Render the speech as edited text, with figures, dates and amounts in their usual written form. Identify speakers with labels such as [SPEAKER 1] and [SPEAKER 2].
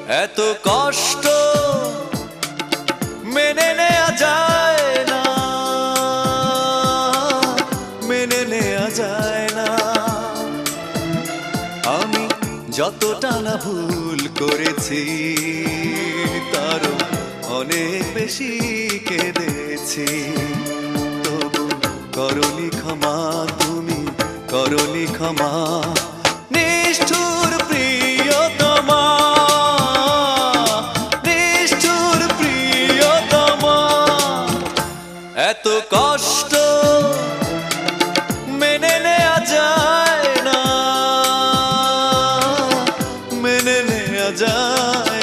[SPEAKER 1] এত কষ্ট মেনে নেওয়া যায় না, মেনে নেওয়া যায় না। আমি যতটা না ভুল করেছি তারও অনেক বেশি কেঁদেছি, তবু করনি ক্ষমা, তুমি করনি ক্ষমা। নিষ্ঠুর প্রিয়তমা, নিষ্ঠুর প্রিয়তমা, এত কষ্ট মেনে নেওয়া যায় না, মেনে নেওয়া যায়